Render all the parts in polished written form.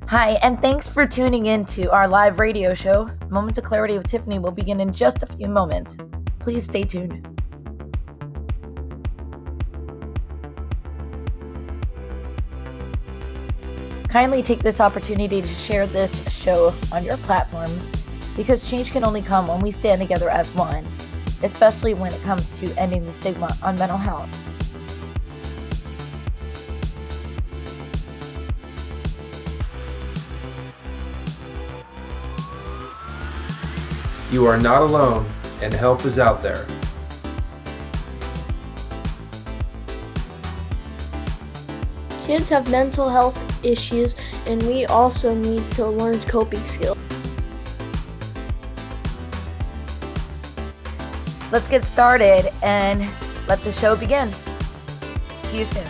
Hi, and thanks for tuning in to our live radio show. Moments of Clarity with Tiffany will begin in just a few moments. Please stay tuned. Kindly take this opportunity to share this show on your platforms, because change can only come when we stand together as one, especially when it comes to ending the stigma on mental health. You are not alone, and help is out there. Kids have mental health issues, and we also need to learn coping skills. Let's get started and let the show begin. See you soon.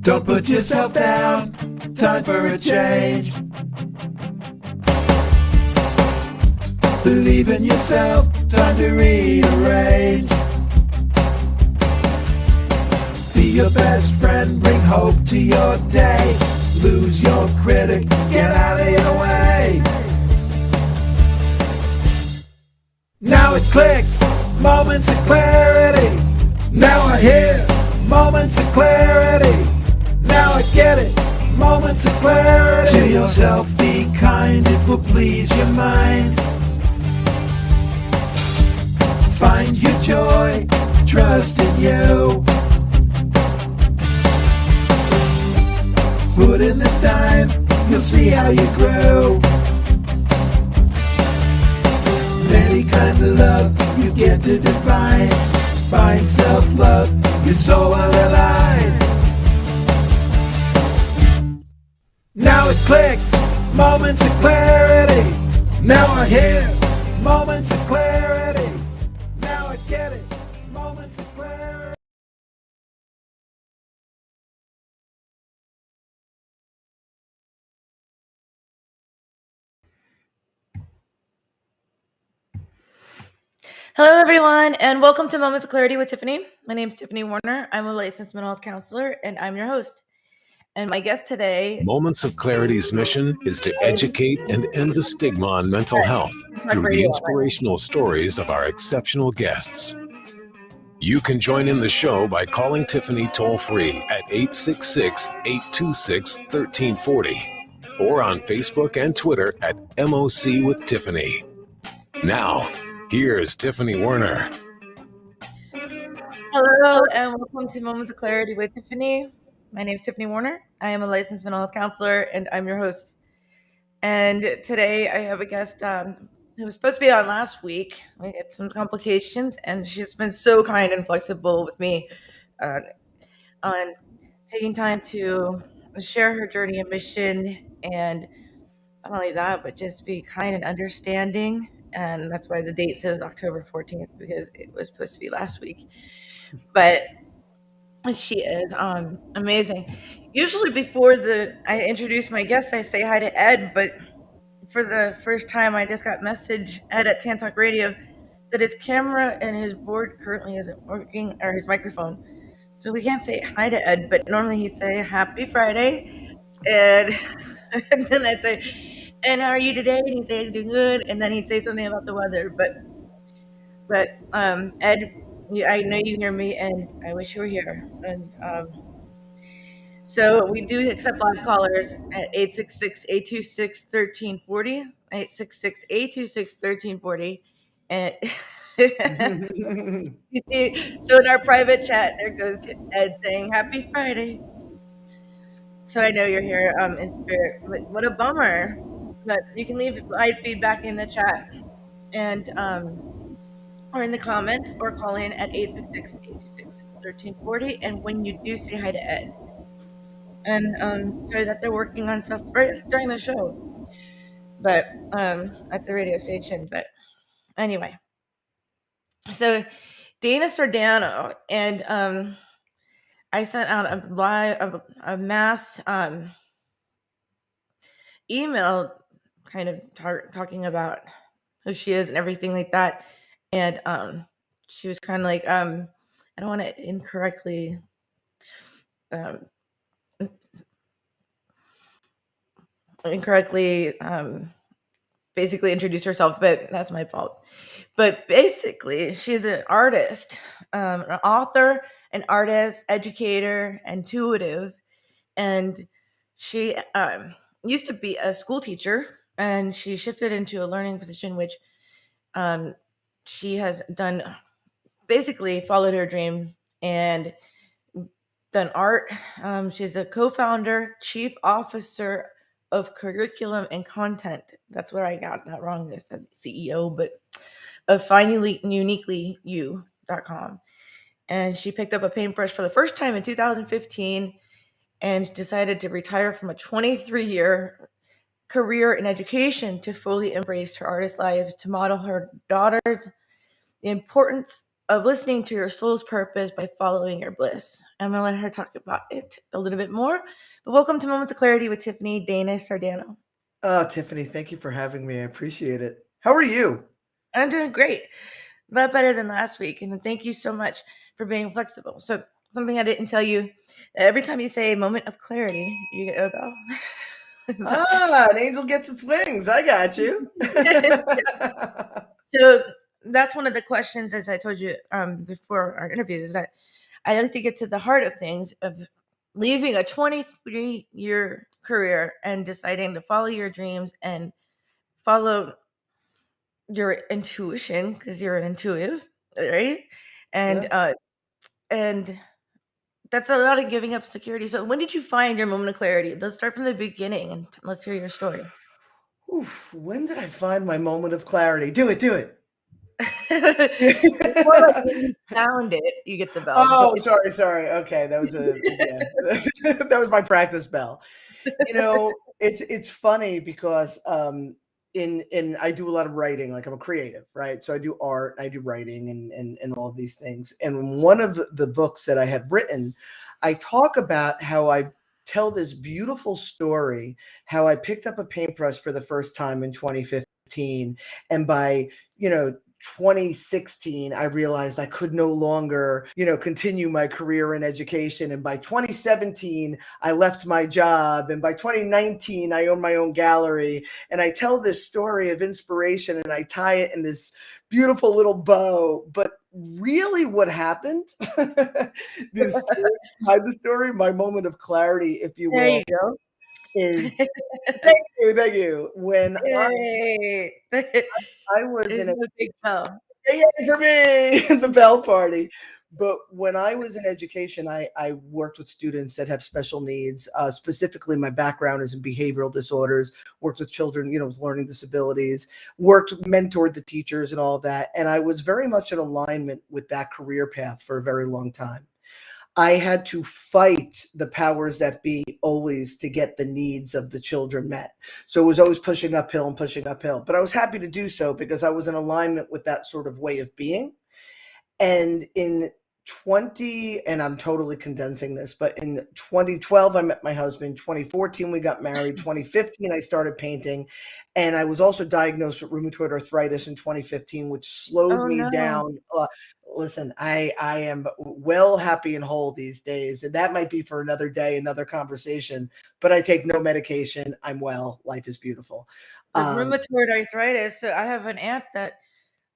Don't put yourself down, time for a change. Believe in yourself, time to rearrange. Be your best friend, bring hope to your day. Lose your critic, get out of your way. Now it clicks, moments of clarity. Now I hear moments of clarity. Now I get it, moments of clarity. To yourself be kind, it will please your mind. Find your joy, trust in you. Put in the time, you'll see how you grow. Many kinds of love you get to define. Find self-love, your soul will align. Now it clicks, moments of clarity. Now I hear moments of clarity. Now I get it, moments of clarity. Hello, everyone, and welcome to Moments of Clarity with Tiffany. My name is Tiffany Warner. I'm a licensed mental health counselor, and I'm your host. And my guest today... Moments of Clarity's mission is to educate and end the stigma on mental health through the inspirational stories of our exceptional guests. You can join in the show by calling Tiffany toll-free at 866-826-1340 or on Facebook and Twitter at MOC with Tiffany. Now, here's Tiffany Warner. Hello, and welcome to Moments of Clarity with Tiffany. My name is Tiffany Warner. I am a licensed mental health counselor, and I'm your host. And today I have a guest who was supposed to be on last week. We had some complications, and she's been so kind and flexible with me on taking time to share her journey and mission, and not only that, but just be kind and understanding. And that's why the date says October 14th, because it was supposed to be last week. But she is amazing. Usually before I introduce my guest, I say hi to Ed, but for the first time, I just got message Ed at Tan Talk Radio that his camera and his board currently isn't working, or his microphone. So we can't say hi to Ed, but normally he'd say Happy Friday, and, and then I'd say, and how are you today? And he'd say, doing good, and then he'd say something about the weather. But Ed, I know you hear me, and I wish you were here. And so we do accept live callers at 866-826-1340, 866-826-1340. And you see, so in our private chat, there goes to Ed saying, "Happy Friday." So I know you're here in spirit. But what a bummer. But you can leave live feedback in the chat and or in the comments or call in at 866-826-1340. And when you do, say hi to Ed. And sorry that they're working on stuff right during the show, but at the radio station. But anyway, so Dana Sardano and I sent out a mass email kind of talking about who she is and everything like that. And she was kind of like, I don't want to incorrectly um, basically introduce herself, but that's my fault. But basically, she's an artist, an author, an artist, educator, intuitive, and she used to be a school teacher, and she shifted into a learning position, which she has done basically followed her dream and done art. She's a co-founder, chief officer of curriculum and content. That's where I got that wrong. I said CEO, but of findinguniquelyu.com. And she picked up a paintbrush for the first time in 2015 and decided to retire from a 23-year career in education to fully embrace her artist lives, to model her daughters the importance of listening to your soul's purpose by following your bliss. I'm going to let her talk about it a little bit more. But welcome to Moments of Clarity with Tiffany, Dana Sardano. Oh, Tiffany, thank you for having me. I appreciate it. How are you? I'm doing great. A lot better than last week. And thank you so much for being flexible. So something I didn't tell you, every time you say moment of clarity, you get a bell. An angel gets its wings. I got you. So that's one of the questions, as I told you before our interview, is that I like to get to the heart of things, of leaving a 23-year career and deciding to follow your dreams and follow your intuition, because you're an intuitive, right? And and that's a lot of giving up security. So when did you find your moment of clarity? Let's start from the beginning and let's hear your story. Oof, when did I find my moment of clarity? Do it. It's more like when you found it, you get the bell. Oh, sorry. Okay, that was that was my practice bell. You know, it's funny because in I do a lot of writing, like I'm a creative, right? So I do art, I do writing and all of these things. And one of the books that I had written, I talk about how I tell this beautiful story, how I picked up a paintbrush for the first time in 2015. And by, 2016, I realized I could no longer, continue my career in education. And by 2017, I left my job. And by 2019, I own my own gallery. And I tell this story of inspiration and I tie it in this beautiful little bow. But really what happened, this behind the story, my moment of clarity, if you will. There you go. Is thank you. When Yay. I was in a big bell. Yay for me, the bell party. But when I was in education, I worked with students that have special needs. Specifically, my background is in behavioral disorders, worked with children, with learning disabilities, mentored the teachers and all of that. And I was very much in alignment with that career path for a very long time. I had to fight the powers that be always to get the needs of the children met. So it was always pushing uphill. But I was happy to do so because I was in alignment with that sort of way of being. And in and I'm totally condensing this, but in 2012, I met my husband. 2014, we got married. 2015, I started painting. And I was also diagnosed with rheumatoid arthritis in 2015, which slowed me down. Listen, I am well, happy and whole these days. And that might be for another day, another conversation, but I take no medication. I'm well. Life is beautiful. Rheumatoid arthritis. So I have an aunt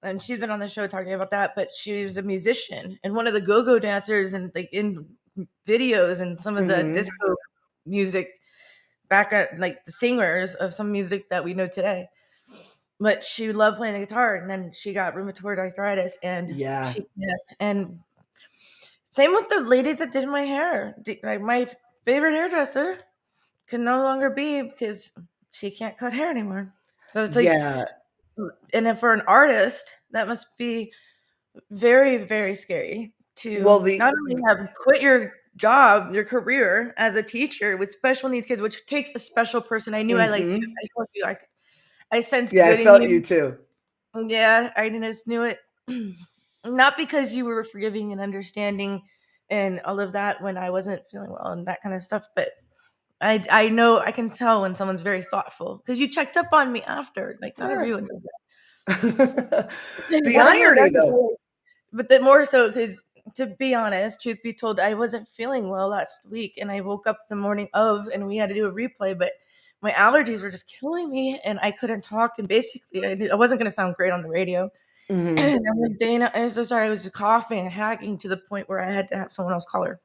and she's been on the show talking about that, but she was a musician and one of the go-go dancers and like in videos and some of the disco music back at like the singers of some music that we know today. but she loved playing the guitar, and then she got rheumatoid arthritis, and Yeah. she can't. And same with the lady that did my hair. Like, my favorite hairdresser can no longer be because she can't cut hair anymore. So it's like, Yeah. and then for an artist, that must be very, very scary Well, to not only have quit your job, your career as a teacher with special needs kids, which takes a special person. I knew I liked you. Mhm. I told you I sensed Yeah, I good in felt you you. too. Yeah, I just knew it. Not because you were forgiving and understanding and all of that when I wasn't feeling well and that kind of stuff, but I know I can tell when someone's very thoughtful because you checked up on me after. Like, not Yeah. everyone does The one of your irony, guys though. was, but then more so because, to be honest, truth be told, I wasn't feeling well last week, and I woke up the morning of, and we had to do a replay, but my allergies were just killing me, and I couldn't talk, and basically, I wasn't going to sound great on the radio. Mhm. And I'm like, Dana, I'm so sorry. I was just coughing and hacking to the point where I had to have someone else call her.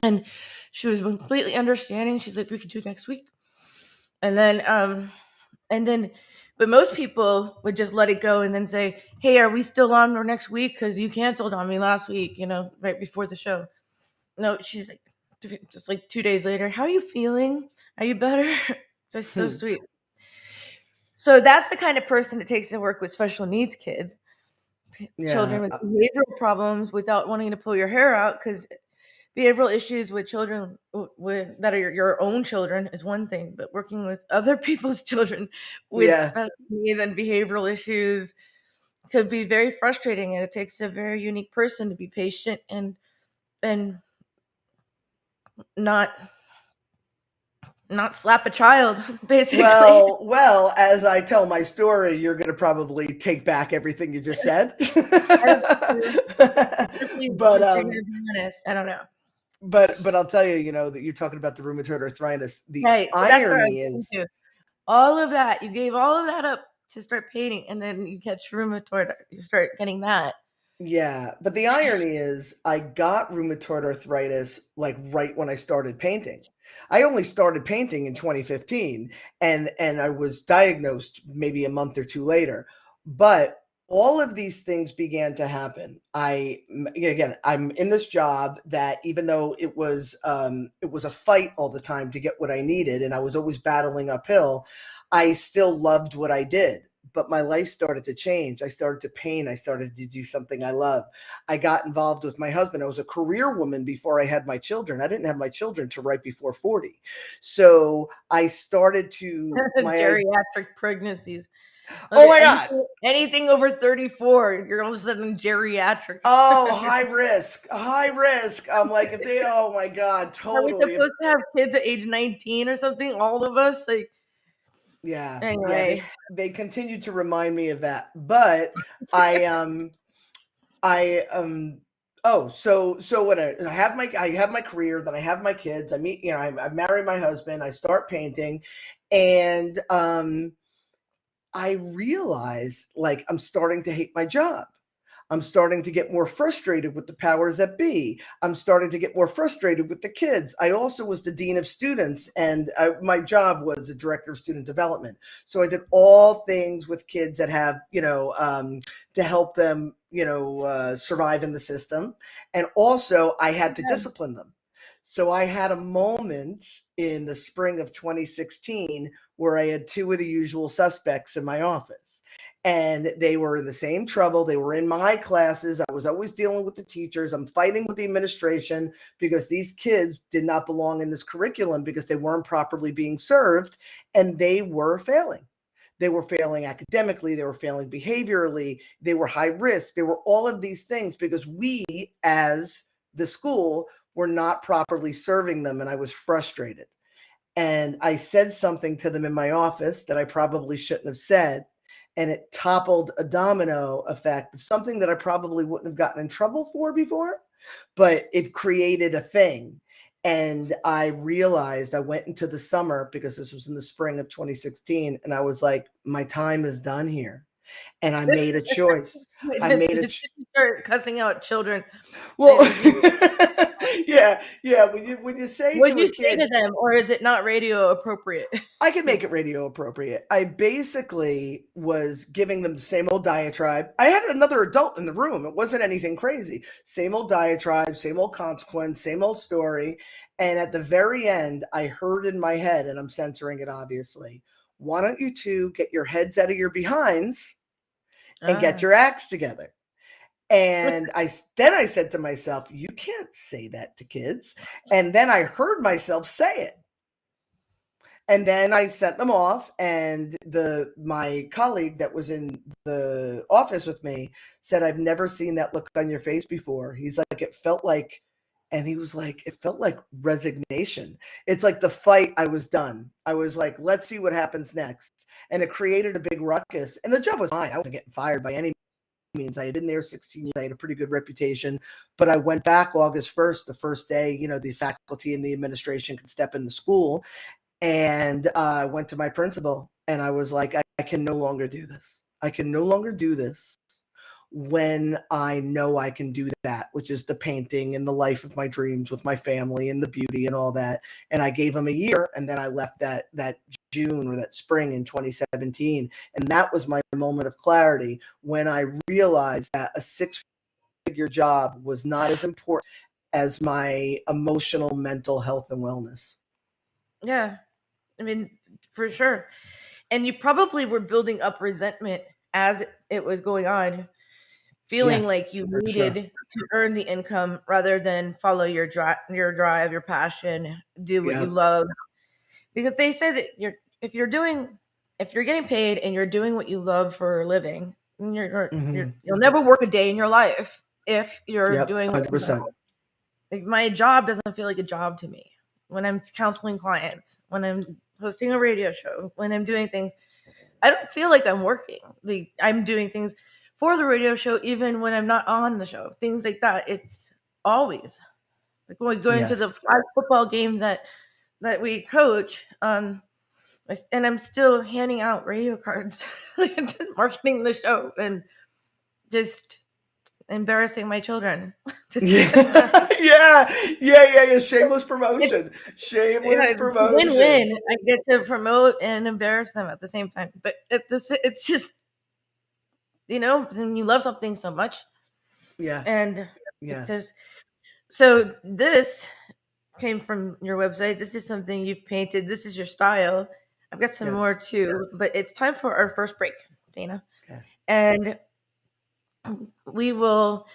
And she was completely understanding. She's like, we could do it next week. And then, but most people would just let it go and then say, hey, are we still on for next week? Because you canceled on me last week, right before the show. No, she's like, just like 2 days later, how are you feeling? Are you better? Just so sweet. So that's the kind of person it takes to work with special needs kids. Children Yeah. with behavioral problems without wanting to pull your hair out, because behavioral issues with children that are your own children is one thing, but working with other people's children with Yeah. special needs and behavioral issues could be very frustrating, and it takes a very unique person to be patient and not slap a child, basically. Well, as I tell my story, you're going to probably take back everything you just said. But You're gonna be honest. I don't know. but I'll tell you, that you're talking about the rheumatoid arthritis. The Right. So that's what I was irony getting is, to. All of that, you gave all of that up to start painting, and then you catch rheumatoid. You start getting that. yeah, but the irony is I got rheumatoid arthritis like right when I started painting. I only started painting in 2015 and I was diagnosed maybe a month or two later. But all of these things began to happen. Again, I'm in this job that even though it was a fight all the time to get what I needed and I was always battling uphill, I still loved what I did. But my life started to change. I started to paint. I started to do something I love. I got involved with my husband. I was a career woman before I had my children. I didn't have my children till right before 40. So I started to Geriatric pregnancies. Oh my God. Anything over 34, you're all of a sudden geriatric. Oh, high risk. High risk. I'm like, oh my God, Are we totally. supposed to have kids at age 19 or something? All of us? Like, Yeah. anyway. Yeah, they continue to remind me of that. But so what I have my career, then I have my kids. I marry my husband, I start painting, and I realize like I'm starting to hate my job. I'm starting to get more frustrated with the powers that be. I'm starting to get more frustrated with the kids. I also was the dean of students, and my job was the director of student development. So I did all things with kids that have, to help them, survive in the system. And also I had to discipline them. So I had a moment in the spring of 2016 where I had two of the usual suspects in my office. And they were in the same trouble. They were in my classes. I was always dealing with the teachers. I'm fighting with the administration because these kids did not belong in this curriculum because they weren't properly being served, and they were failing. They were failing academically. They were failing behaviorally. They were high risk. They were all of these things because we, as the school, were not properly serving them, and I was frustrated. And I said something to them in my office that I probably shouldn't have said, and it toppled a domino effect, something that I probably wouldn't have gotten in trouble for before, but it created a thing. And I realized I went into the summer, because this was in the spring of 2016, and I was like, my time is done here. And I made a choice. start cussing out children. Well, And yeah. When you say what to do a you say kid, to them, or is it not radio appropriate? I can make it radio appropriate. I basically was giving them the same old diatribe. I had another adult in the room. It wasn't anything crazy. Same old diatribe, same old consequence, same old story. And at the very end, I heard in my head, and I'm censoring it obviously, why don't you two get your heads out of your behinds and get your acts together? And I said to myself, you can't say that to kids. And then I heard myself say it. And then I sent them off, and my colleague that was in the office with me said, I've never seen that look on your face before. He's like, it felt like, and he was like, it felt like resignation. It's like the fight, I was done. I was like, let's see what happens next. And it created a big ruckus. And the job was fine. I wasn't getting fired by any means. I had been there 16 years. I had a pretty good reputation, but I went back August 1st, the first day, the faculty and the administration could step in the school. And I went to my principal and I was like, I can no longer do this. I can no longer do this when I know I can do that, which is the painting and the life of my dreams with my family and the beauty and all that. And I gave him a year, and then I left that June or that spring in 2017. And that was my moment of clarity when I realized that a six-figure job was not as important as my emotional, mental health and wellness. Yeah. I mean, for sure. And you probably were building up resentment as it was going on, feeling like you needed to earn the income rather than follow your drive, your passion, do what you love. Because they said that if you're getting paid and you're doing what you love for a living, you'll never work a day in your life if you're doing what you love. Like, my job doesn't feel like a job to me. When I'm counseling clients, when I'm hosting a radio show, when I'm doing things, I don't feel like I'm working. I'm doing things for the radio show, even when I'm not on the show, things like that. It's always like going to the 5 football games that we coach. And I'm still handing out radio cards, marketing the show, and just embarrassing my children. Yeah. Shameless promotion. Shameless promotion. Win-win. I get to promote and embarrass them at the same time. But it's just, when you love something so much. Yeah. And it says, so this came from your website. This is something you've painted. This is your style. I've got some more too, but it's time for our first break, Dana. Okay. And we will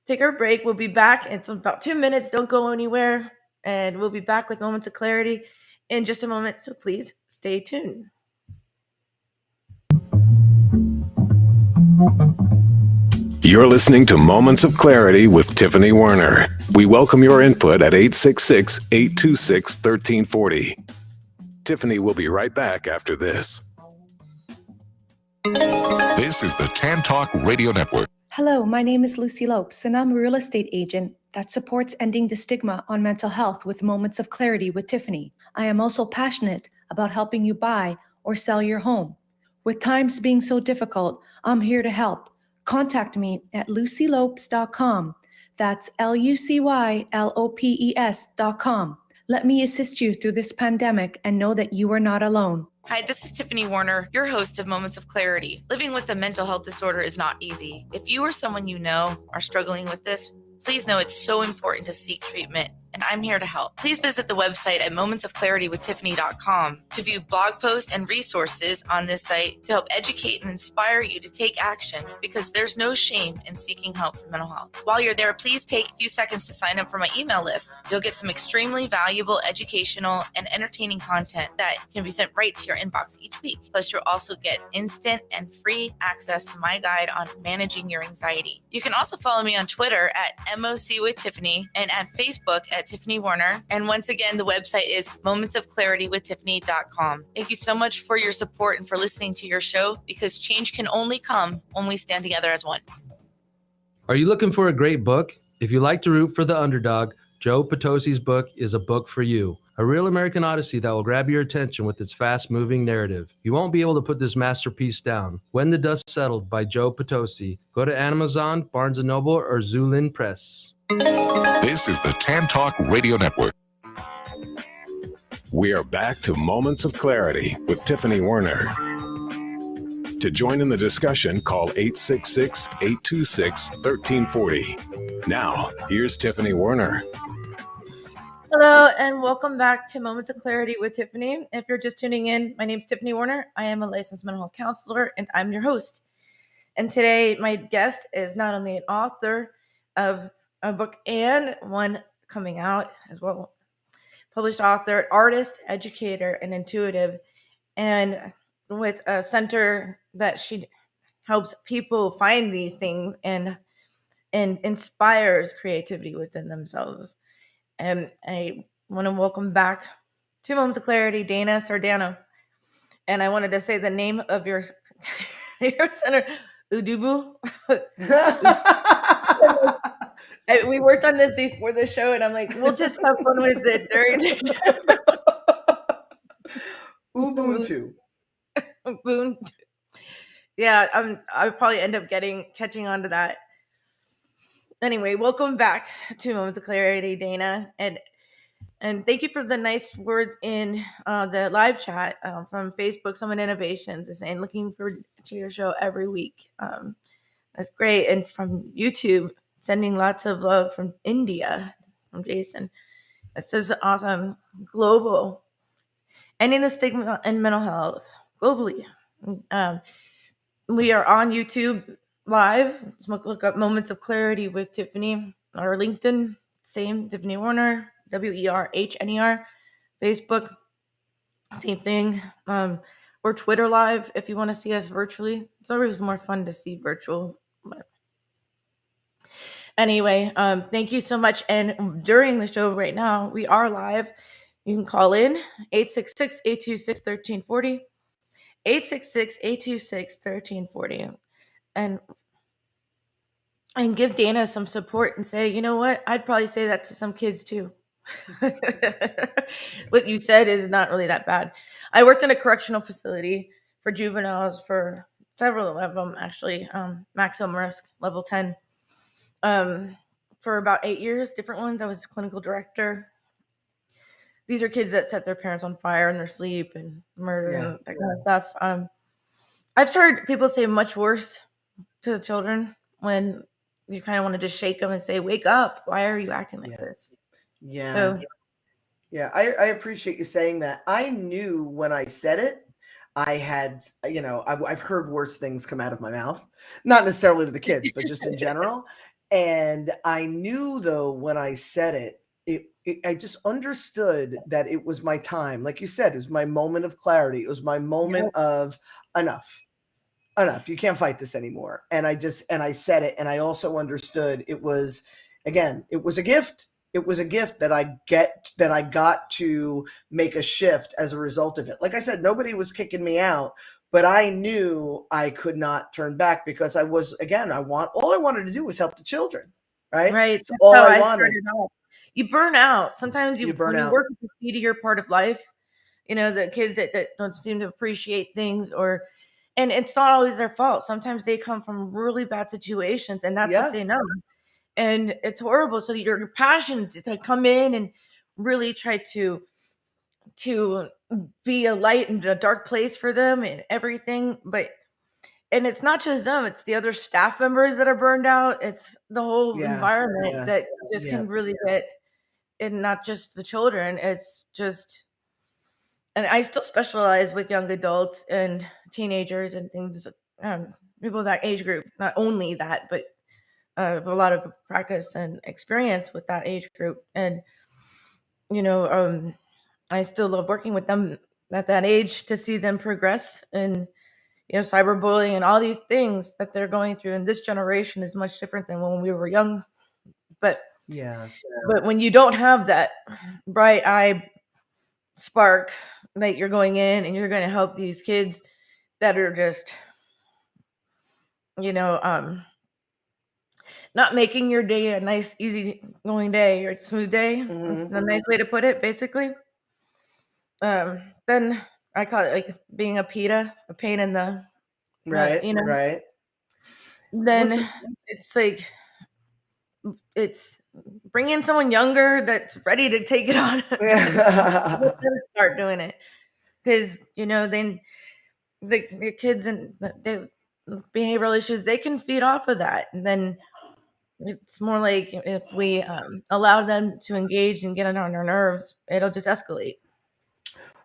take our break. We'll be back. It's about 2 minutes. Don't go anywhere. And we'll be back with Moments of Clarity in just a moment. So please stay tuned. You're listening to Moments of Clarity with Tiffany Werner. We welcome your input at 866-826-1340. Tiffany will be right back after this. This is the Tan Talk Radio Network. Hello, my name is Lucy Lopes, and I'm a real estate agent that supports ending the stigma on mental health with Moments of Clarity with Tiffany. I am also passionate about helping you buy or sell your home. With times being so difficult, I'm here to help. Contact me at lucylopes.com. That's LUCYLOPES.com. Let me assist you through this pandemic and know that you are not alone. Hi, this is Tiffany Werner, your host of Moments of Clarity. Living with a mental health disorder is not easy. If you or someone you know are struggling with this, please know it's so important to seek treatment, and I'm here to help. Please visit the website at momentsofclaritywithttiffany.com to view blog posts and resources on this site to help educate and inspire you to take action, because there's no shame in seeking help for mental health. While you're there, please take a few seconds to sign up for my email list. You'll get some extremely valuable educational and entertaining content that can be sent right to your inbox each week. Plus, you'll also get instant and free access to my guide on managing your anxiety. You can also follow me on Twitter at MOC with Tiffany and at Facebook at Tiffany Werner. And once again, the website is momentsofclaritywithttiffany.com. Thank you so much for your support and for listening to your show, because change can only come when we stand together as one. Are you looking for a great book? If you like to root for the underdog, Joe Potosi's book is a book for you. A real American Odyssey that will grab your attention with its fast-moving narrative. You won't be able to put this masterpiece down. When the Dust Settled by Joe Potosi. Go to Amazon, Barnes & Noble, or Zulin Press. This is the Tan Talk Radio Network. We are back to Moments of Clarity with Tiffany Werner. To join in the discussion, call 866-826-1340. Now, here's Tiffany Werner. Hello, and welcome back to Moments of Clarity with Tiffany. If you're just tuning in, my name is Tiffany Werner. I am a licensed mental health counselor, and I'm your host. And today, my guest is not only an author of a book and one coming out as well, published author, artist, educator, and intuitive, and with a center that she helps people find these things and inspires creativity within themselves. And I want to welcome back to Moments of Clarity, Dana Sardano. And I wanted to say the name of your center, Udubu. We worked on this before the show, and I'm like, we'll just have fun with it during the show. Ubuntu. Ubuntu. Yeah, I'll probably end up catching on to that. Anyway, welcome back to Moments of Clarity, Dana, and thank you for the nice words in the live chat from Facebook. Summit Innovations is saying looking forward to your show every week. That's great, and from YouTube, sending lots of love from India, from Jason. That's just awesome. Global, ending the stigma in mental health globally. We are on YouTube live. Look up Moments of Clarity with Tiffany. Our LinkedIn, same, Tiffany Werner, WERHNER. Facebook, same thing. Or Twitter live if you want to see us virtually. It's always more fun to see virtual. But anyway, thank you so much. And during the show right now, we are live. You can call in 866-826-1340. 866-826-1340. And give Dana some support and say, you know what? I'd probably say that to some kids too. What you said is not really that bad. I worked in a correctional facility for juveniles for several of them, actually, maximum risk, level 10, for about 8 years, different ones. I was clinical director. These are kids that set their parents on fire in their sleep and murder and that kind of stuff. I've heard people say much worse to the children when you kind of want to just shake them and say, wake up. Why are you acting like this? Yeah. So, yeah, I appreciate you saying that. I knew when I said it, I had, I've heard worse things come out of my mouth, not necessarily to the kids, but just in general. And I knew, though, when I said it, I just understood that it was my time. Like you said, it was my moment of clarity. It was my moment of enough. You can't fight this anymore. And I said it. And I also understood it was a gift. It was a gift that I got to make a shift as a result of it. Like I said, nobody was kicking me out, but I knew I could not turn back because all I wanted to do was help the children. Right. Right. That's all I wanted. Started off. You burn out. Sometimes you burn out. You work with the speedier part of life, the kids that don't seem to appreciate things and it's not always their fault. Sometimes they come from really bad situations and that's what they know. And it's horrible. So your passions to come in and really try to be a light in a dark place for them and everything. And it's not just them, it's the other staff members that are burned out. It's the whole environment that just can really get, and not just the children. It's just, and I still specialize with young adults and teenagers and things, people that age group, not only that, but a lot of practice and experience with that age group. And, I still love working with them at that age to see them progress and, cyberbullying and all these things that they're going through. And this generation is much different than when we were young. But when you don't have that bright eye spark that you're going in and you're going to help these kids that are just, not making your day a nice, easy going day or smooth day. That's a nice way to put it, basically. then I call it like being a PETA, a pain in the Right, you know. right. What's Then it's like it's bring in someone younger that's ready to take it on. Let them start doing it because then the kids and the behavioral issues, they can feed off of that, and then it's more like if we allow them to engage and get on our nerves, it'll just escalate.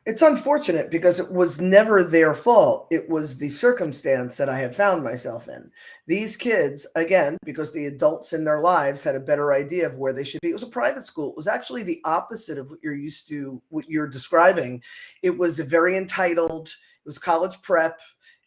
It's unfortunate because it was never their fault. It was the circumstance that I had found myself in. These kids, again, because the adults in their lives had a better idea of where they should be. It was a private school. It was actually the opposite of what you're used to, what you're describing. It was very entitled. It was college prep.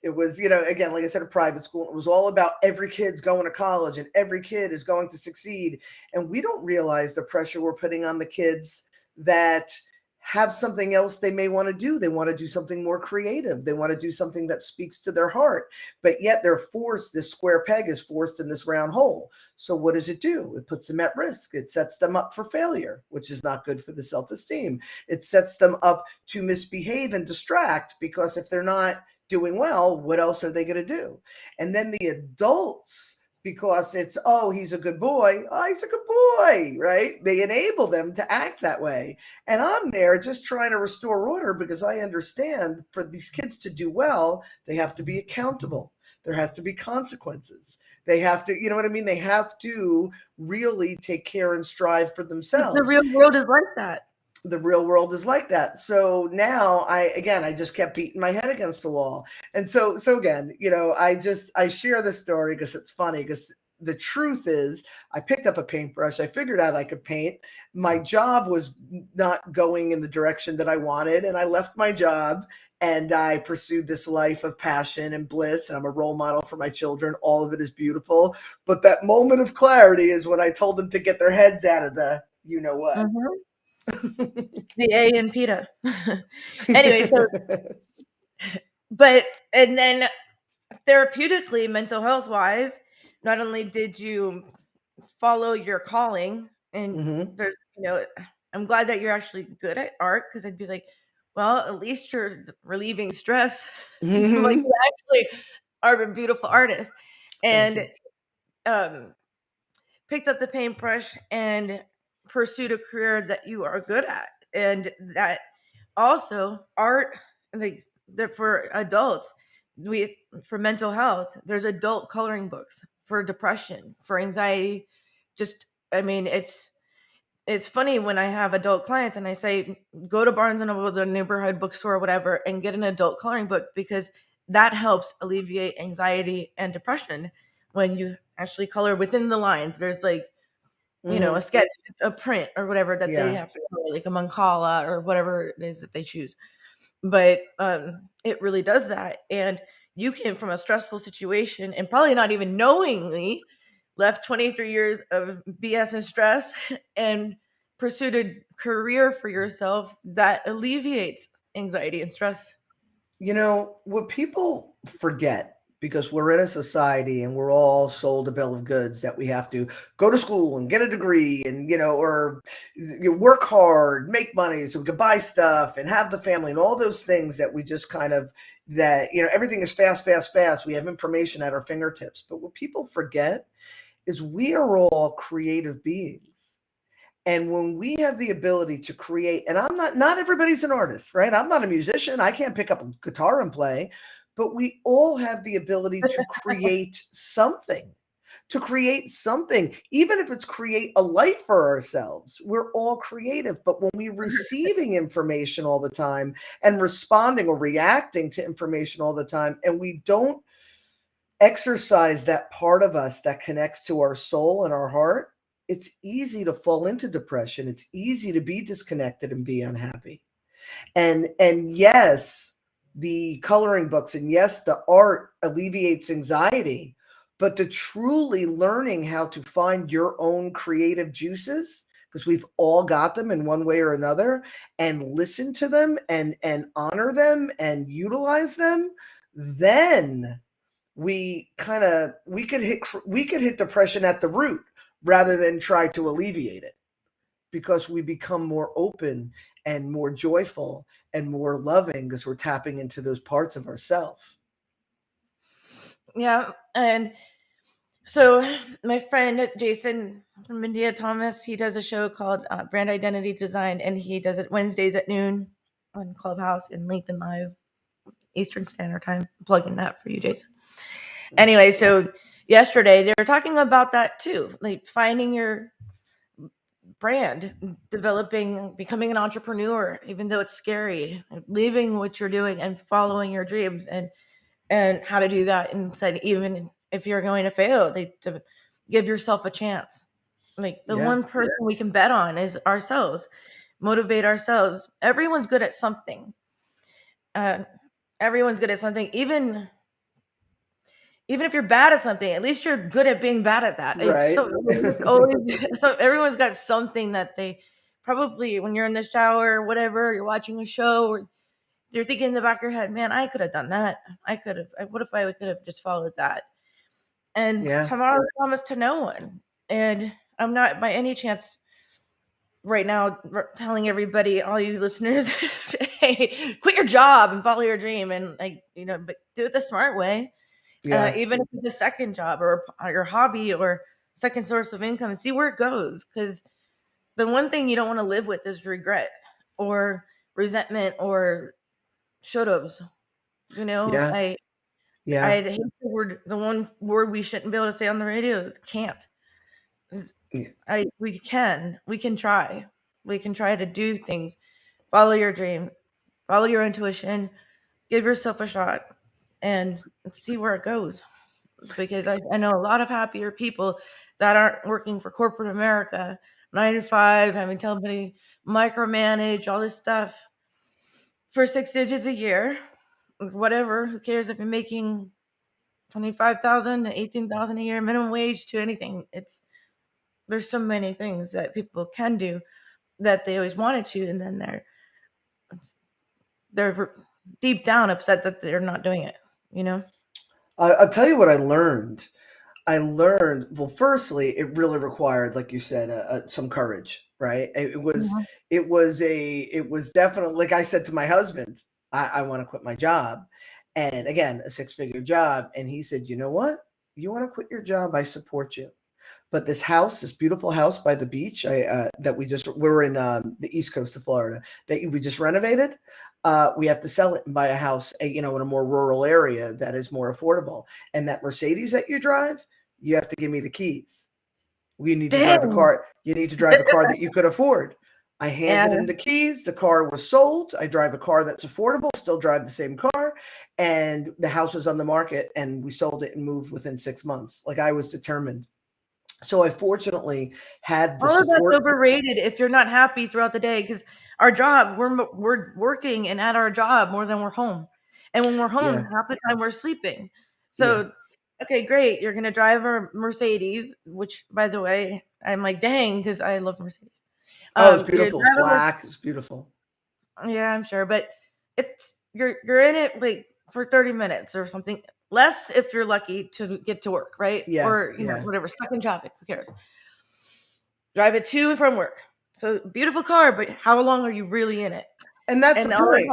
It was, again, like I said, a private school. It was all about every kid's going to college and every kid is going to succeed. And we don't realize the pressure we're putting on the kids that have something else they may want to do. They want to do something more creative. They want to do something that speaks to their heart, but yet they're forced, this square peg is forced in this round hole. So what does it do? It puts them at risk. It sets them up for failure, which is not good for the self-esteem. It sets them up to misbehave and distract, because if they're not doing well, what else are they going to do? And then the adults, because it's, oh, he's a good boy. Oh, he's a good boy, right? They enable them to act that way. And I'm there just trying to restore order, because I understand for these kids to do well, they have to be accountable. There has to be consequences. They have to, you know what I mean? They have to really take care and strive for themselves. The real world is like that. The real world is like that. So now I just kept beating my head against the wall. And so again, I share this story because it's funny, because the truth is I picked up a paintbrush. I figured out I could paint. My job was not going in the direction that I wanted. And I left my job and I pursued this life of passion and bliss. And I'm a role model for my children. All of it is beautiful. But that moment of clarity is when I told them to get their heads out of the, you know what. Mm-hmm. The A in PETA. Anyway, so and then therapeutically, mental health wise, not only did you follow your calling, and there's, I'm glad that you're actually good at art, because I'd be like, well, at least you're relieving stress. Like, you actually are a beautiful artist. And picked up the paintbrush and pursued a career that you are good at. And that also art, like, for adults, for mental health, there's adult coloring books for depression, for anxiety. It's funny when I have adult clients and I say, go to Barnes and Noble, the neighborhood bookstore or whatever, and get an adult coloring book, because that helps alleviate anxiety and depression when you actually color within the lines. There's like, a sketch, a print or whatever that they have to color, like a Mancala or whatever it is that they choose. But it really does that. And you came from a stressful situation and probably not even knowingly left 23 years of BS and stress and pursued a career for yourself that alleviates anxiety and stress. What people forget, because we're in a society and we're all sold a bill of goods that we have to go to school and get a degree and, or work hard, make money so we can buy stuff and have the family and all those things that we just kind of, everything is fast, fast, fast. We have information at our fingertips. But what people forget is we are all creative beings. And when we have the ability to create, and not everybody's an artist, right? I'm not a musician. I can't pick up a guitar and play, but we all have the ability to create something, even if it's create a life for ourselves. We're all creative. But when we're receiving information all the time and responding or reacting to information all the time, and we don't exercise that part of us that connects to our soul and our heart, it's easy to fall into depression. It's easy to be disconnected and be unhappy. And yes, the coloring books and yes, the art alleviates anxiety, but to truly learning how to find your own creative juices, because we've all got them in one way or another, and listen to them and honor them and utilize them, then we could hit depression at the root rather than try to alleviate it. because we become more open and more joyful and more loving because we're tapping into those parts of ourselves. Yeah. And so my friend Jason from India Thomas, he does a show called Brand Identity Design, and he does it Wednesdays at noon on Clubhouse and LinkedIn Live, Eastern Standard Time. I'm plugging that for you, Jason. Anyway, so yesterday they were talking about that too, like finding your brand, developing, becoming an entrepreneur, even though it's scary, leaving what you're doing and following your dreams, and how to do that. And said, even if you're going to fail, to give yourself a chance. Like the one person we can bet on is ourselves, motivate ourselves. Everyone's good at something. Everyone's good at something. Even if you're bad at something, at least you're good at being bad at that. Right. So everyone's got something that they probably, when you're in the shower or whatever, you're watching a show, or you're thinking in the back of your head, man, I could have done that. What if I could have just followed that? And tomorrow promised to no one. And I'm not by any chance right now telling everybody, all you listeners, hey, quit your job and follow your dream, and but do it the smart way. Even if it's a second job or your hobby or second source of income, see where it goes. Because the one thing you don't want to live with is regret or resentment or should-haves. I hate the one word we shouldn't be able to say on the radio, can't. We can try. We can try to do things. Follow your dream, follow your intuition, give yourself a shot, and see where it goes. Because I know a lot of happier people that aren't working for corporate America, 9 to 5, having somebody micromanage all this stuff for 6 digits a year, whatever. Who cares if you're making 25,000 to 18,000 a year, minimum wage to anything? There's so many things that people can do that they always wanted to, and then they're deep down upset that they're not doing it. I'll tell you what I learned. Well, firstly, it really required, like you said, some courage, right? It was definitely, like I said to my husband, I want to quit my job. And again, a 6-figure job. And he said, you know what? You want to quit your job? I support you. But this beautiful house by the beach, we're in the East Coast of Florida that we just renovated. We have to sell it and buy a house, in a more rural area that is more affordable. And that Mercedes that you drive, you have to give me the keys. We need to drive a car. You need to drive a car that you could afford. I handed him the keys. The car was sold. I drive a car that's affordable, still drive the same car. And the house was on the market, and we sold it and moved within 6 months. Like, I was determined. So I fortunately had the support. That's overrated if you're not happy throughout the day, because our job, we're working and at our job more than we're home. And when we're home, half the time we're sleeping. So, okay, great. You're going to drive a Mercedes, which, by the way, I'm like, dang, because I love Mercedes. It's beautiful. It's black. It's beautiful. Yeah, I'm sure. But you're in it like for 30 minutes or something. Less if you're lucky to get to work, right? Or whatever, stuck in traffic. Who cares? Drive it to and from work. So beautiful car, but how long are you really in it? And that's the point.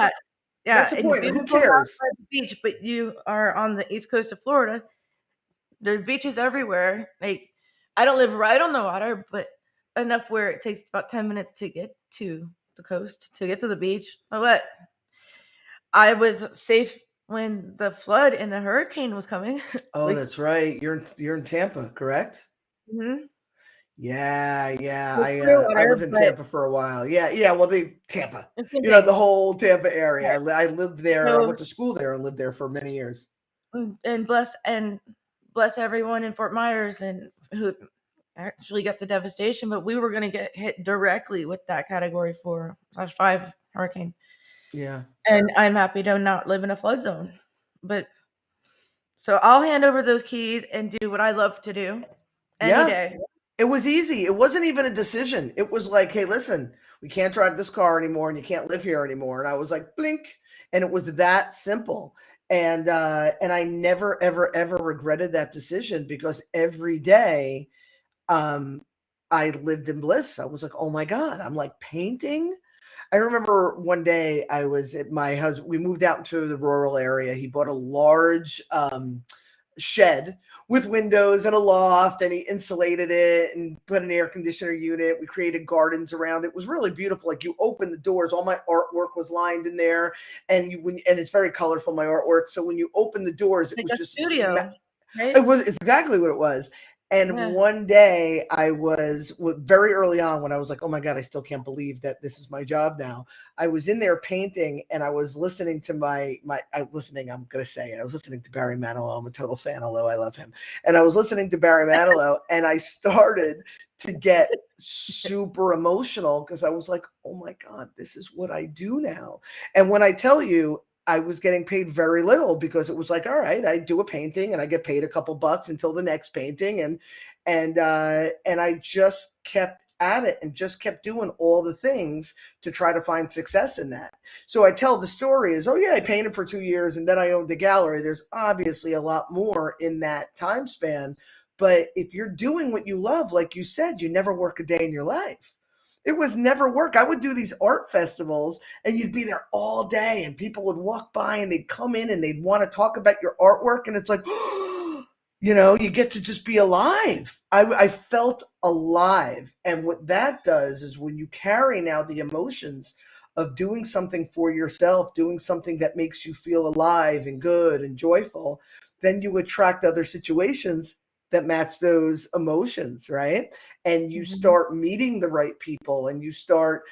Yeah, that's the point. Who cares? The beach, but you are on the East Coast of Florida. There's beaches everywhere. Like, I don't live right on the water, but enough where it takes about 10 minutes to get to the coast, to get to the beach. But I was safe when the flood and the hurricane was coming. Oh, that's right. You're in Tampa, correct? Mm-hmm. Yeah. I lived in Tampa for a while. Yeah. Well, Tampa, the whole Tampa area. I lived there. I went to school there and lived there for many years. And bless everyone in Fort Myers and who actually got the devastation. But we were going to get hit directly with that Category 4/5 hurricane. Yeah. And I'm happy to not live in a flood zone. But so I'll hand over those keys and do what I love to do any day. It was easy. It wasn't even a decision. It was like, hey, listen, we can't drive this car anymore and you can't live here anymore. And I was like, blink. And it was that simple. And I never, ever, ever regretted that decision, because every day I I lived in bliss. I was like, oh my God, I'm like painting. I remember one day I was at my husband, we moved out into the rural area. He bought a large shed with windows and a loft, and he insulated it and put an air conditioner unit. We created gardens around it. It was really beautiful. Like you open the doors, all my artwork was lined in there, and and it's very colorful, my artwork. So when you open the doors, it Like was a just studio, right? it's exactly what it was. And one day I was very early on when I was like, oh my God, I still can't believe that this is my job now. I was in there painting and I was listening to I'm going to say it. I was listening to Barry Manilow. I'm a total fan, although I love him. And I was listening to Barry Manilow and I started to get super emotional because I was like, oh my God, this is what I do now. And when I tell you, I was getting paid very little because it was like, all right, I do a painting and I get paid a couple bucks until the next painting. And I just kept at it and just kept doing all the things to try to find success in that. So I tell the story is, oh yeah, I painted for 2 years and then I owned the gallery. There's obviously a lot more in that time span. But if you're doing what you love, like you said, you never work a day in your life. It was never work. I would do these art festivals and you'd be there all day and people would walk by and they'd come in and they'd want to talk about your artwork. And it's like, you get to just be alive. I felt alive. And what that does is when you carry now the emotions of doing something for yourself, doing something that makes you feel alive and good and joyful, then you attract other situations that match those emotions, right? And you start meeting the right people and you start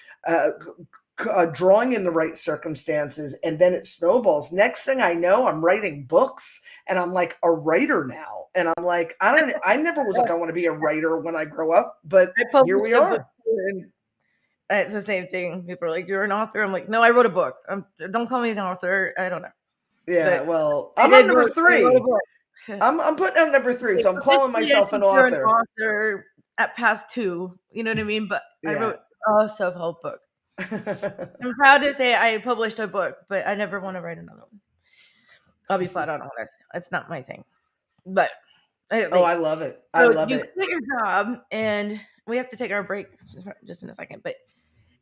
drawing in the right circumstances, and then it snowballs. Next thing I know, I'm writing books and I'm like a writer now. And I'm like, I never was like, I want to be a writer when I grow up, but here we are. It's the same thing. People are like, you're an author. I'm like, no, I wrote a book. Don't call me an author. I don't know. Yeah, but well, I'm on number 3. I'm putting out number 3, so I'm calling myself an author. You're an author at past 2, you know what I mean? But I wrote a self-help book. I'm proud to say I published a book, but I never want to write another one. I'll be flat out honest. It's not my thing. But I love it. I love it. You quit your job, and we have to take our break just in a second.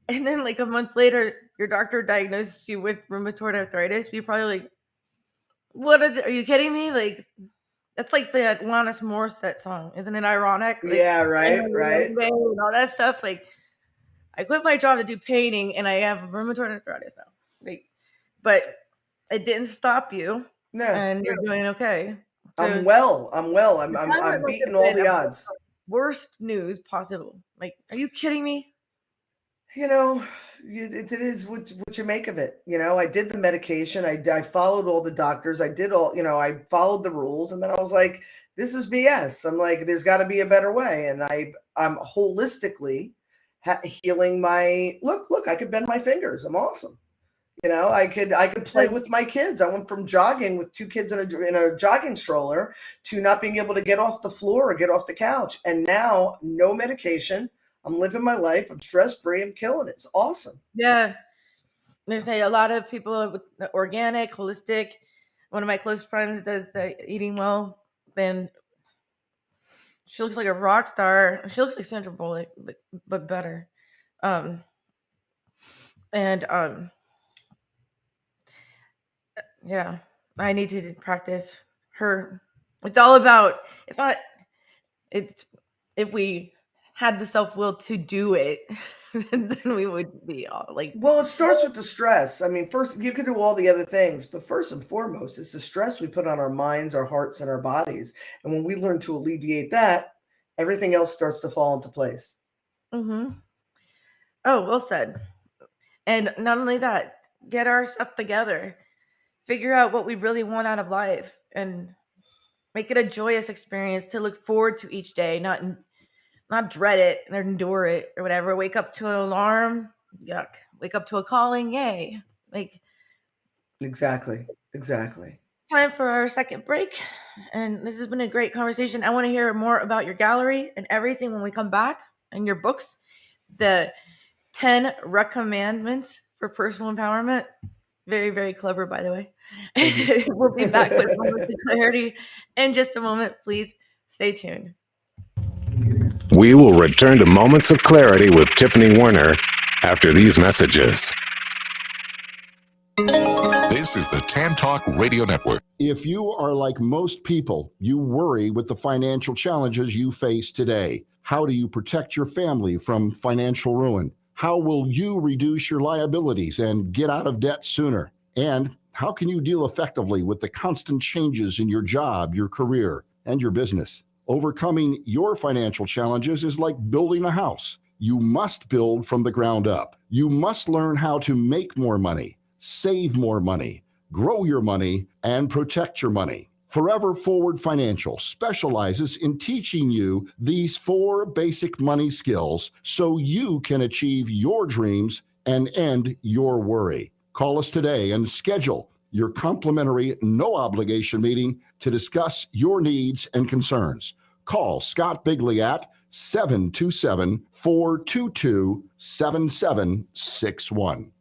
And then like a month later, your doctor diagnosed you with rheumatoid arthritis. You're probably like, are you kidding me? Like, that's like the Alanis Morissette song. Isn't it ironic? Like, yeah, right. And all that stuff. Like, I quit my job to do painting and I have rheumatoid arthritis now. Like, but it didn't stop you. No. And you're doing okay. So I'm well. I'm beating all the odds. Worst news possible. Like, are you kidding me? It is what you make of it. I did the medication. I followed all the doctors. I did all, I followed the rules. And then I was like, this is BS. I'm like, there's got to be a better way. And I'm holistically healing my look. I could bend my fingers. I'm awesome. I could play with my kids. I went from jogging with 2 kids in a jogging stroller to not being able to get off the floor or get off the couch. And now no medication. I'm living my life. I'm stress-free. I'm killing it. It's awesome. Yeah. There's a lot of people with organic, holistic. One of my close friends does the eating well. Then she looks like a rock star. She looks like Sandra Bullock, but better. Yeah, I need to practice her. It's all about, if we had the self-will to do it, then we would be all like. Well, it starts with the stress. I mean, first you can do all the other things, but first and foremost, it's the stress we put on our minds, our hearts, and our bodies. And when we learn to alleviate that, everything else starts to fall into place. Mm-hmm. Oh, well said. And not only that, get our stuff together, figure out what we really want out of life, and make it a joyous experience to look forward to each day, not dread it and endure it or whatever. Wake up to an alarm, yuck. Wake up to a calling, yay. Like, exactly. Time for our second break. And this has been a great conversation. I want to hear more about your gallery and everything when we come back, and your books, the 10 recommendments for personal empowerment. Very, very clever, by the way. We'll be back with more clarity in just a moment. Please stay tuned. We will return to Moments of Clarity with Tiffany Warner after these messages. This is the Tan Talk Radio Network. If you are like most people, you worry with the financial challenges you face today. How do you protect your family from financial ruin? How will you reduce your liabilities and get out of debt sooner? And how can you deal effectively with the constant changes in your job, your career, and your business? Overcoming your financial challenges is like building a house. You must build from the ground up. You must learn how to make more money, save more money, grow your money, and protect your money. Forever Forward Financial specializes in teaching you these 4 basic money skills so you can achieve your dreams and end your worry. Call us today and schedule your complimentary, no-obligation meeting to discuss your needs and concerns. Call Scott Bigley at 727-422-7761.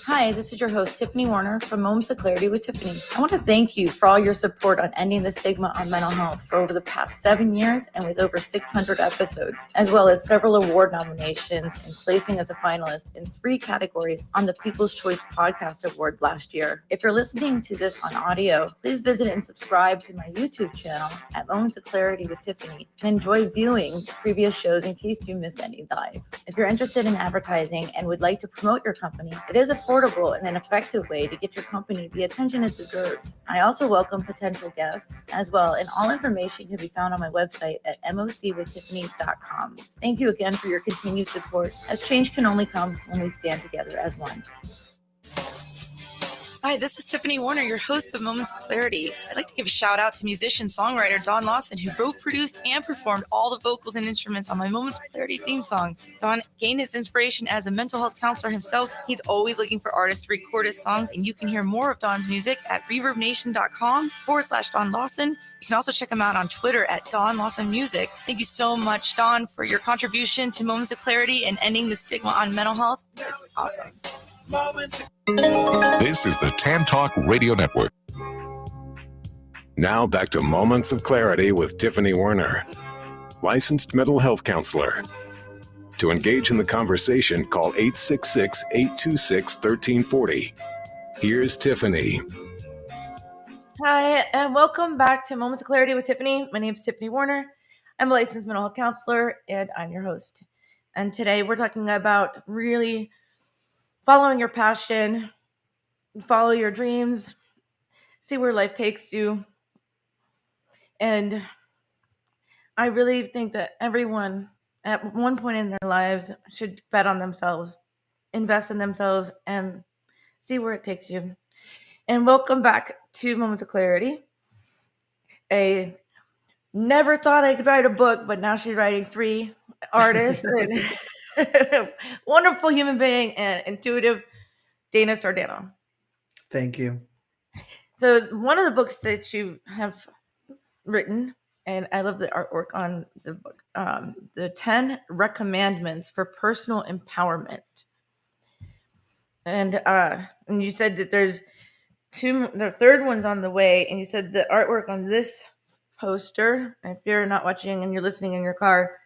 Hi, this is your host, Tiffany Warner from Moments of Clarity with Tiffany. I want to thank you for all your support on ending the stigma on mental health for over the past 7 years and with over 600 episodes, as well as several award nominations and placing as a finalist in 3 categories on the People's Choice Podcast Award last year. If you're listening to this on audio, please visit and subscribe to my YouTube channel at Moments of Clarity with Tiffany and enjoy viewing previous shows in case you missed any live. If you're interested in advertising and would like to promote your company, it is affordable and an effective way to get your company the attention it deserves. I also welcome potential guests as well, and all information can be found on my website at mocwithtiffany.com. Thank you again for your continued support, as change can only come when we stand together as one. Hi, this is Tiffany Warner, your host of Moments of Clarity. I'd like to give a shout out to musician-songwriter Don Lawson, who wrote, produced, and performed all the vocals and instruments on my Moments of Clarity theme song. Don gained his inspiration as a mental health counselor himself. He's always looking for artists to record his songs, and you can hear more of Don's music at reverbnation.com/Don Lawson. You can also check him out on Twitter at Don Lawson Music. Thank you so much, Don, for your contribution to Moments of Clarity and ending the stigma on mental health. It's awesome. This is the Tan Talk Radio Network. Now back to Moments of Clarity with Tiffany Warner, licensed mental health counselor. To engage in the conversation, call 866-826-1340. Here's Tiffany. Hi, and welcome back to Moments of Clarity with Tiffany. My name is Tiffany Warner. I'm a licensed mental health counselor, and I'm your host. And today we're talking about really following your passion, follow your dreams, see where life takes you. And I really think that everyone at one point in their lives should bet on themselves, invest in themselves, and see where it takes you. And welcome back to Moments of Clarity. I never thought I could write a book, but now she's writing 3 artists and wonderful human being and intuitive Dana Sardano. Thank you. So one of the books that you have written, and I love the artwork on the book, the 10 Recommandments for Personal Empowerment. And you said that there's 2, the third one's on the way, and you said the artwork on this poster, if you're not watching and you're listening in your car,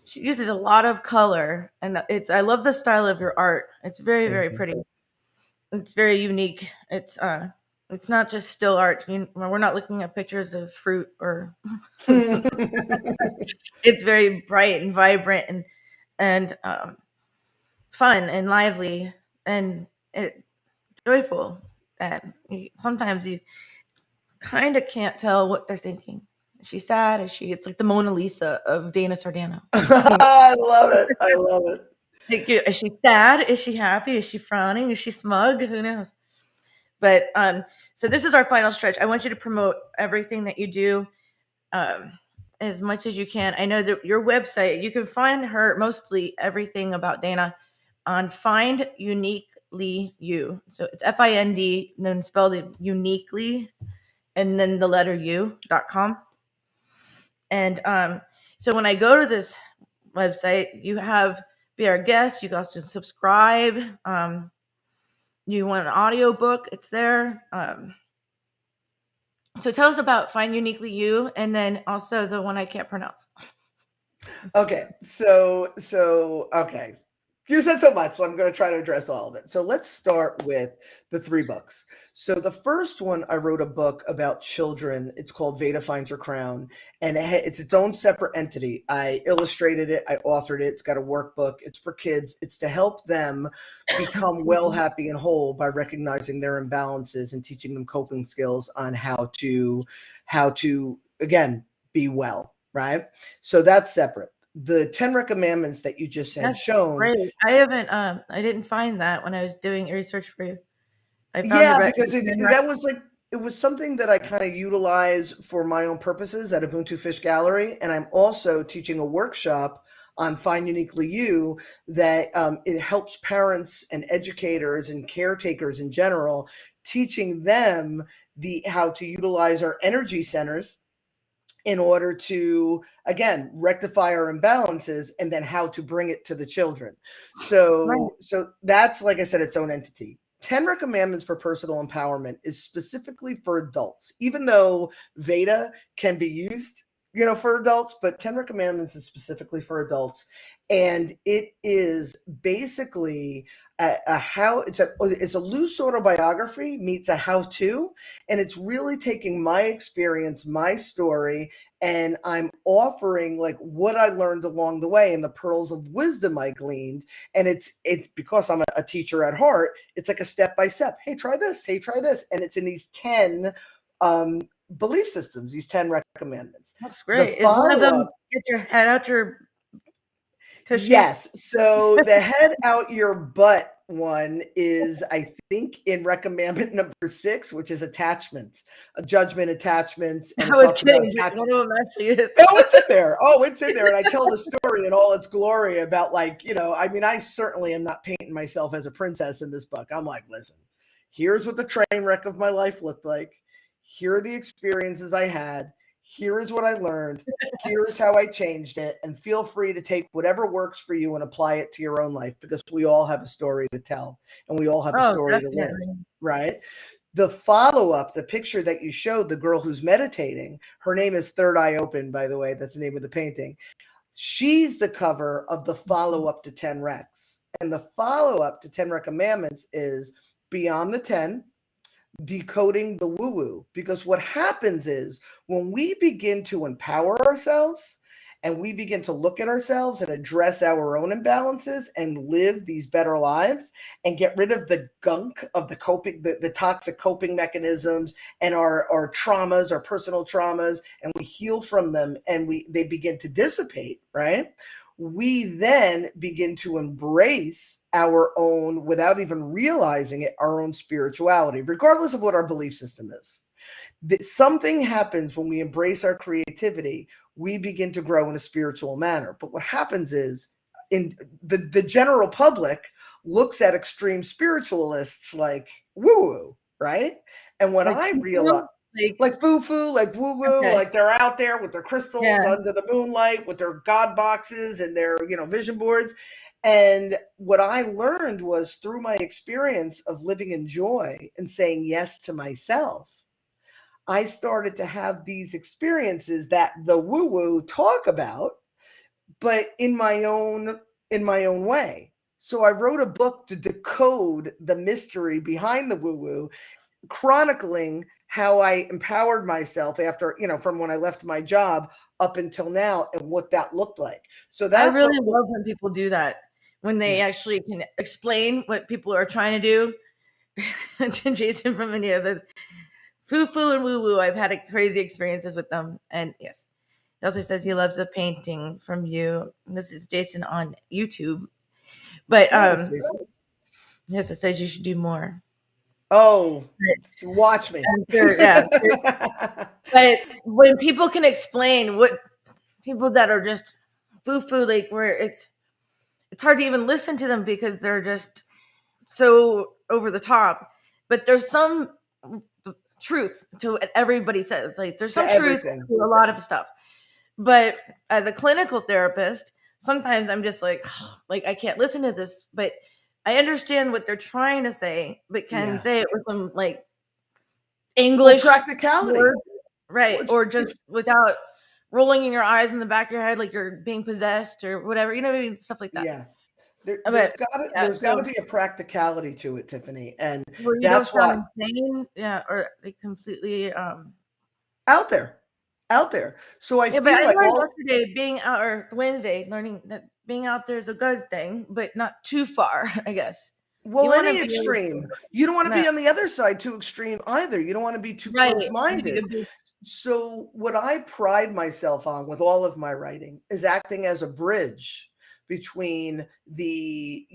she uses a lot of color, and I love the style of your art. It's very, very pretty. It's very unique. It's not just still art. We're not looking at pictures of fruit or it's very bright and vibrant and fun and lively and joyful. And sometimes you kind of can't tell what they're thinking. Is she sad? It's like the Mona Lisa of Dana Sardano. I love it. I love it. Is she sad? Is she happy? Is she frowning? Is she smug? Who knows? But so this is our final stretch. I want you to promote everything that you do as much as you can. I know that your website, you can find her mostly everything about Dana on Find Uniquely You. So it's FIND, then spell it uniquely, and then the letter U.com. And so when I go to this website, you have be our guest. You can also subscribe. You want an audio book, it's there. So tell us about Find Uniquely You, and then also the one I can't pronounce. Okay, so okay. You said so much, so I'm going to try to address all of it. So let's start with the 3 books. So the first one, I wrote a book about children. It's called Veda Finds Her Crown, and it's its own separate entity. I illustrated it, I authored it. It's got a workbook. It's for kids. It's to help them become well, happy, and whole by recognizing their imbalances and teaching them coping skills on how to again be well. Right. So that's separate. The 10 commandments that you just had shown. Great. I haven't. I didn't find that when I was doing research for you. I found Yeah, because that was like it was something that I kind of utilize for my own purposes at Ubuntu Fish Gallery, and I'm also teaching a workshop on Find Uniquely You that it helps parents and educators and caretakers in general, teaching them how to utilize our energy centers in order to, again, rectify our imbalances, and then how to bring it to the children. So that's, like I said, its own entity. 10 Commandments for Personal Empowerment is specifically for adults, even though Veda can be used, for adults, but 10 Commandments is specifically for adults. And it is basically it's a loose autobiography meets a how-to, and it's really taking my experience, my story, and I'm offering like what I learned along the way and the pearls of wisdom I gleaned. And it's because I'm a teacher at heart, it's like a step-by-step. Hey, try this. Hey, try this. And it's in these 10 belief systems, these 10 commandments. That's great. Is one of them get your head out your tushy? Yes. So the head out your butt one is, I think, in recommendment number 6, which is attachment, judgment, attachments. And I was kidding. One of them actually is. Oh, it's in there. Oh, it's in there. And I tell the story in all its glory about I certainly am not painting myself as a princess in this book. I'm like, listen, here's what the train wreck of my life looked like. Here are the experiences I had. Here is what I learned. Here's how I changed it. And feel free to take whatever works for you and apply it to your own life, because we all have a story to tell and we all have a story to live, right? The follow-up, the picture that you showed, the girl who's meditating, her name is Third Eye Open, by the way. That's the name of the painting. She's the cover of the follow-up to 10 Recs. And the follow-up to 10 Commandments is Beyond the 10, Decoding the woo-woo. Because what happens is when we begin to empower ourselves and we begin to look at ourselves and address our own imbalances and live these better lives and get rid of the gunk of the coping, the toxic coping mechanisms and our traumas, our personal traumas, and we heal from them and they begin to dissipate, right? We then begin to embrace our own, without even realizing it, our own spirituality, regardless of what our belief system is. Something happens when we embrace our creativity. We begin to grow in a spiritual manner. But what happens is, in the general public looks at extreme spiritualists like woo-woo, right? And when I realized, like foo-foo, like woo-woo, like they're out there with their crystals under the moonlight with their God boxes and their, vision boards. And what I learned was through my experience of living in joy and saying yes to myself, I started to have these experiences that the woo-woo talk about, but in my own way. So I wrote a book to decode the mystery behind the woo-woo, chronicling how I empowered myself after, from when I left my job up until now and what that looked like. So that I really love when people do that, when they actually can explain what people are trying to do. Jason from India says, foo-foo and woo-woo, I've had crazy experiences with them. And yes, he also says he loves a painting from you. This is Jason on YouTube. But yes, it says you should do more. Oh, watch me. Sure, yeah. But when people can explain what people that are just foo-foo, like where it's hard to even listen to them because they're just so over the top. But there's some truth to what everybody says. Like there's some truth to a lot of stuff. But as a clinical therapist, sometimes I'm just like I can't listen to this, but I understand what they're trying to say, but can say it with some like English practicality, word, right? Or just without rolling your eyes in the back of your head like you're being possessed or whatever, you know what I mean? Stuff like that. Yeah. But There's got to be a practicality to it, Tiffany, and where you don't that's why sound insane, or like completely out there. So I yeah. But feel I like learned all yesterday being out, or Wednesday learning that being out there is a good thing, but not too far. I guess you well, want to any be able extreme. to, You don't want to no, be on the other side too extreme either. You don't want to be too right. You need close-minded. to be So what I pride myself on with all of my writing is acting as a bridge between the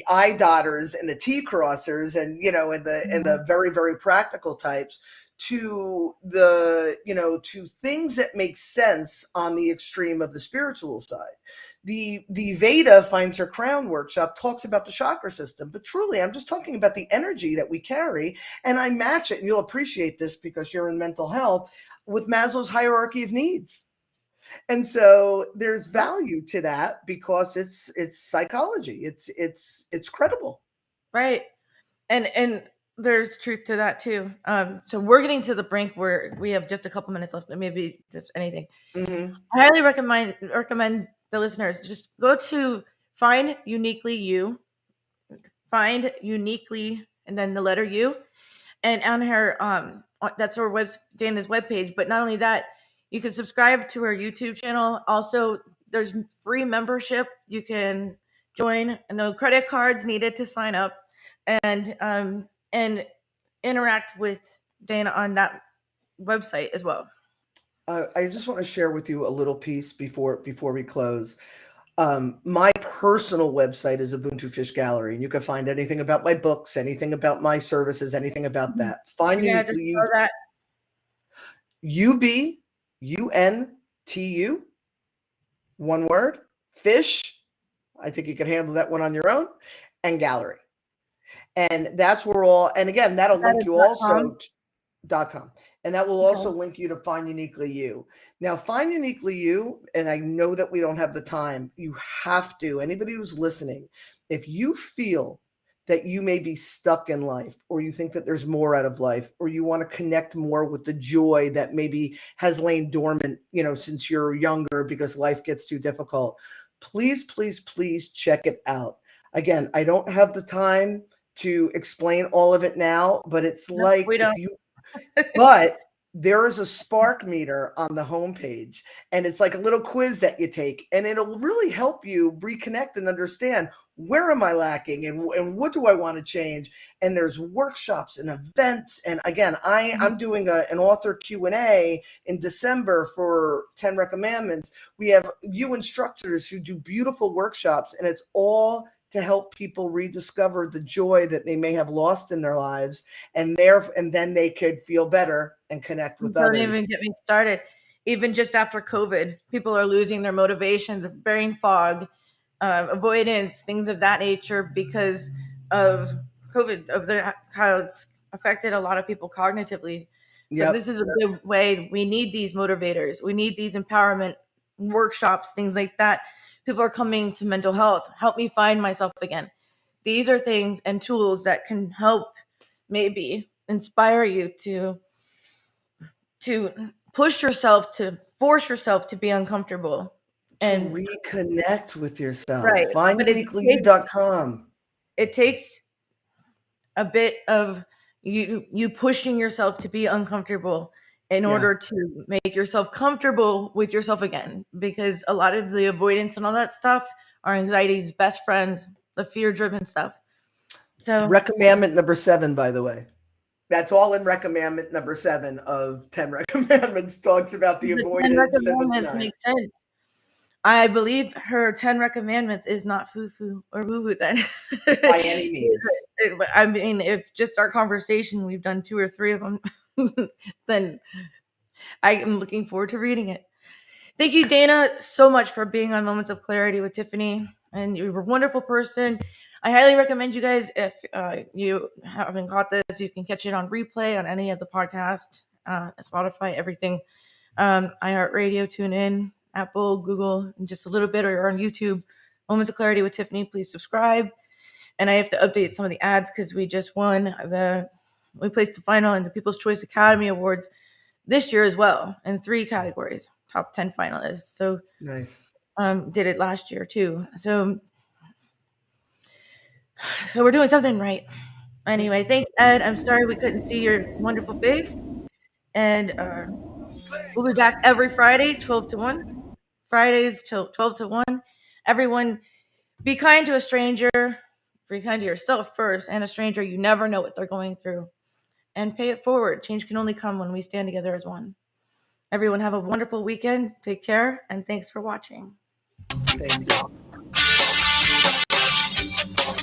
I dotters and the T crossers and the very, very practical types to to things that make sense on the extreme of the spiritual side. The Veda Finds Her Crown workshop talks about the chakra system, but truly I'm just talking about the energy that we carry, and I match it, and you'll appreciate this because you're in mental health, with Maslow's hierarchy of needs. And so there's value to that because it's psychology. It's credible. right. And there's truth to that too. So we're getting to the brink where we have just a couple minutes left, maybe just anything. Mm-hmm. I highly recommend the listeners just go to find uniquely you, and then the letter U, and on her that's her Dana's webpage. But not only that, you can subscribe to her YouTube channel. Also, there's free membership you can join. No credit cards needed to sign up, and interact with Dana on that website as well. I just want to share with you a little piece before we close. My personal website is Ubuntu Fish Gallery, and you can find anything about my books, anything about my services, anything about that. Find You're gonna uniquely just that. UBUNTU, one word, fish. I think you can handle that one on your own, and gallery. And that's where all, and again, that'll link you also .com. And that will also link you to Find Uniquely You. Now, Find Uniquely You, and I know that we don't have the time, you have to, anybody who's listening, if you feel that you may be stuck in life, or you think that there's more out of life, or you want to connect more with the joy that maybe has lain dormant, since you're younger because life gets too difficult, please, please, please check it out. Again, I don't have the time to explain all of it now, but it's like we don't. but there is a spark meter on the homepage, and it's like a little quiz that you take, and it'll really help you reconnect and understand, where am I lacking and what do I want to change? And there's workshops and events. And again, I'm doing an author Q&A in December for 10 Recommendments. We have you instructors who do beautiful workshops, and it's all to help people rediscover the joy that they may have lost in their lives, and then they could feel better and connect with others. Don't even get me started. Even just after COVID, people are losing their motivations, brain fog, avoidance, things of that nature because of COVID, how it's affected a lot of people cognitively. So this is a good way. We need these motivators. We need these empowerment workshops, things like that. People are coming to mental health. Help me find myself again. These are things and tools that can help maybe inspire you to push yourself, to force yourself to be uncomfortable and reconnect with yourself. Right. FindUniquelyYou.com. It takes a bit of you pushing yourself to be uncomfortable in order to make yourself comfortable with yourself again, because a lot of the avoidance and all that stuff are anxiety's best friends, the fear-driven stuff. So recommendment number 7, by the way, that's all in recommendment number 7 of 10 recommendments, talks about the avoidance. 10 recommendments makes sense. I believe her 10 recommendments is not foo-foo or woo-woo then. By any means. I mean, if just our conversation, we've done 2 or 3 of them, then I am looking forward to reading it. Thank you, Dana, so much for being on Moments of Clarity with Tiffany. And you're a wonderful person. I highly recommend you guys, if you haven't caught this, you can catch it on replay on any of the podcasts, Spotify, everything, iHeartRadio, TuneIn, Apple, Google, and just a little bit, or on YouTube, Moments of Clarity with Tiffany. Please subscribe. And I have to update some of the ads because we just won we placed the final in the People's Choice Academy Awards this year as well in 3 categories: top 10 finalists. So Nice. Did it last year too. So we're doing something right. Anyway, thanks, Ed. I'm sorry we couldn't see your wonderful face. And we'll be back every Friday, 12 to 1. Fridays till 12 to 1. Everyone, be kind to a stranger. Be kind to yourself first, and a stranger. You never know what they're going through. And pay it forward. Change can only come when we stand together as one. Everyone have a wonderful weekend. Take care, and thanks for watching. Thank you.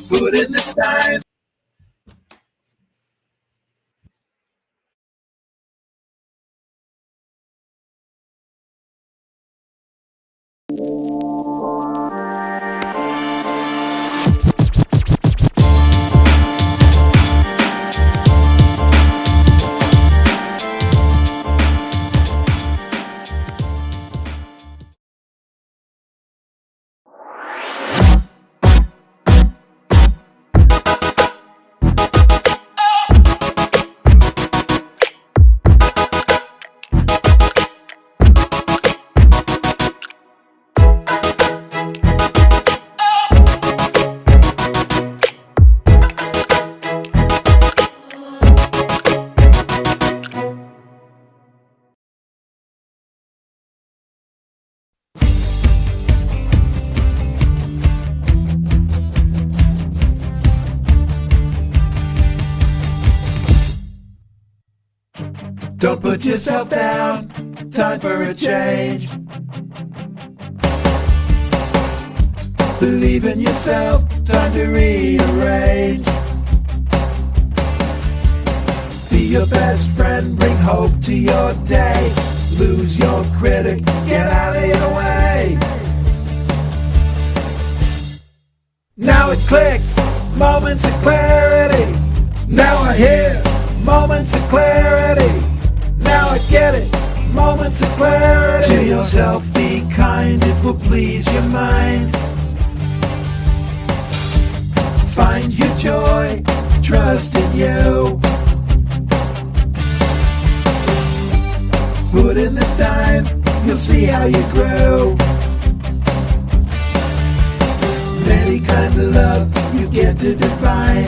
Put in the time. Don't put yourself down, time for a change. Believe in yourself, time to rearrange. Be your best friend, bring hope to your day. Lose your critic, get out of your way. Now it clicks, moments of clarity. Now I hear moments of clarity. Now I get it, moments of clarity. To yourself be kind, it will please your mind. Find your joy, trust in you. Put in the time, you'll see how you grow. Many kinds of love you get to define.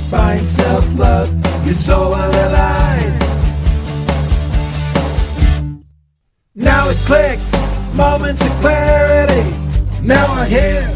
Find self-love, your soul will align. Now it clicks, moments of clarity. Now I hear